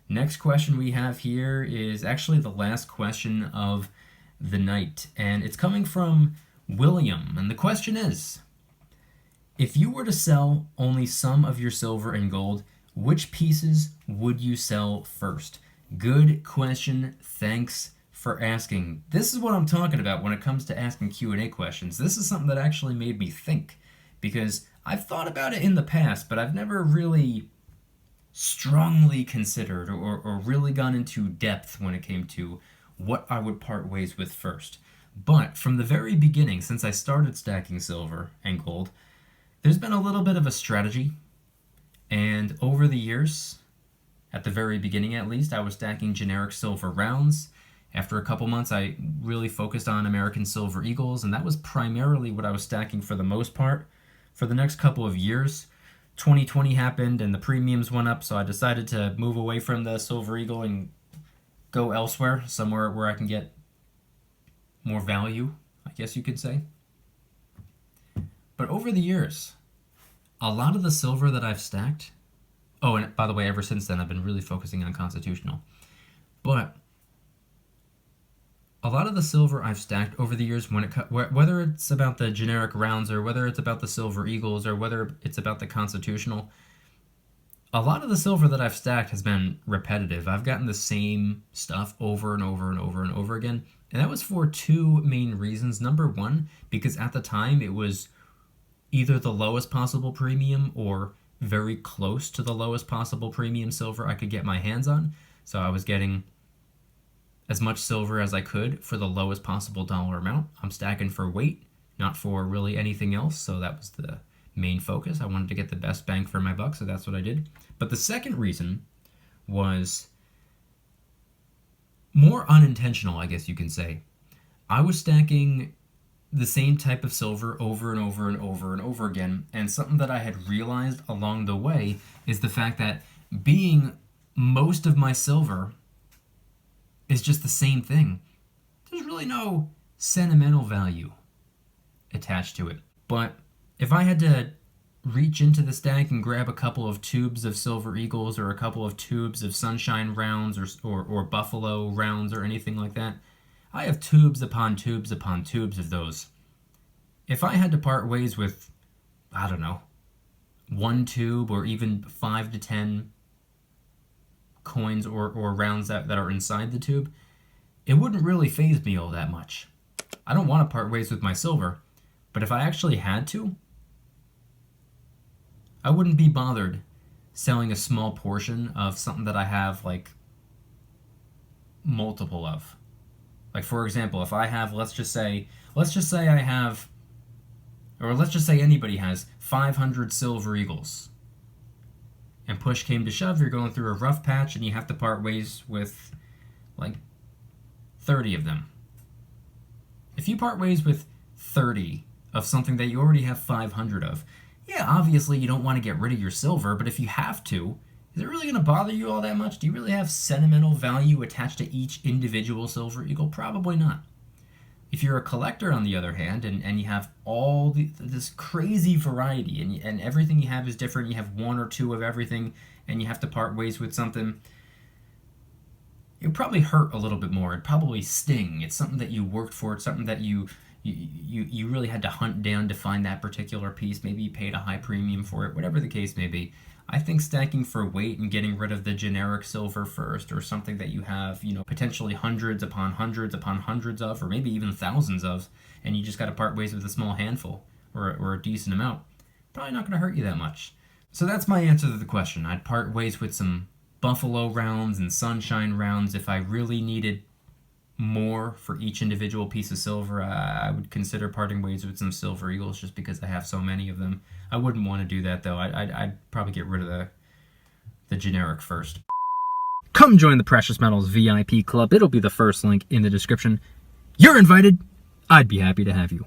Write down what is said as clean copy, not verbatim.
Next question we have here is actually the last question of the night, and it's coming from William. And the question is, if you were to sell only some of your silver and gold, which pieces would you sell first? Good question. Thanks for asking. This is what I'm talking about when it comes to asking Q&A questions. This is something that actually made me think, because I've thought about it in the past, but I've never really strongly considered or really gone into depth when it came to what I would part ways with first. But from the very beginning, since I started stacking silver and gold, there's been a little bit of a strategy. And over the years, at the very beginning at least, I was stacking generic silver rounds. After a couple months, I really focused on American Silver Eagles, and that was primarily what I was stacking for the most part. For the next couple of years, 2020 happened and the premiums went up, so I decided to move away from the Silver Eagle and go elsewhere, somewhere where I can get more value, I guess you could say. But over the years, a lot of the silver that I've stacked, oh, and by the way, ever since then, I've been really focusing on Constitutional. But a lot of the silver I've stacked over the years, whether it's about the generic rounds or whether it's about the Silver Eagles or whether it's about the Constitutional, a lot of the silver that I've stacked has been repetitive. I've gotten the same stuff over and over and over and over again. And that was for two main reasons. Number one, because at the time it was either the lowest possible premium or very close to the lowest possible premium silver I could get my hands on. So I was getting as much silver as I could for the lowest possible dollar amount. I'm stacking for weight, not for really anything else. So that was the main focus. I wanted to get the best bang for my buck, so that's what I did. But the second reason was more unintentional, I guess you can say. I was stacking the same type of silver over and over and over and over again, and something that I had realized along the way is the fact that being most of my silver is just the same thing, there's really no sentimental value attached to it. But if I had to reach into the stack and grab a couple of tubes of Silver Eagles or a couple of tubes of Sunshine rounds or Buffalo rounds or anything like that, I have tubes upon tubes upon tubes of those. If I had to part ways with, I don't know, one tube or even 5 to 10 coins or rounds that are inside the tube, it wouldn't really faze me all that much. I don't want to part ways with my silver, but if I actually had to, I wouldn't be bothered selling a small portion of something that I have like multiple of. Like, for example, if I have, let's just say I have, or let's just say anybody has 500 Silver Eagles, and push came to shove, you're going through a rough patch and you have to part ways with like 30 of them. If you part ways with 30 of something that you already have 500 of, yeah, obviously you don't want to get rid of your silver, but if you have to, is it really going to bother you all that much? Do you really have sentimental value attached to each individual Silver Eagle? Probably not. If you're a collector, on the other hand, and you have all this crazy variety, and everything you have is different, you have one or two of everything, and you have to part ways with something, it would probably hurt a little bit more. It'd probably sting. It's something that you worked for. It's something that you really had to hunt down to find that particular piece. Maybe you paid a high premium for it, whatever the case may be. I think stacking for weight and getting rid of the generic silver first, or something that you have, potentially hundreds upon hundreds upon hundreds of, or maybe even thousands of, and you just got to part ways with a small handful or a decent amount, probably not going to hurt you that much. So that's my answer to the question. I'd part ways with some Buffalo rounds and Sunshine rounds if I really needed more for each individual piece of silver. I would consider parting ways with some Silver Eagles just because I have so many of them. I wouldn't want to do that though. I'd probably get rid of the generic first. Come join the Precious Metals VIP Club. It'll be the first link in the description. You're invited. I'd be happy to have you.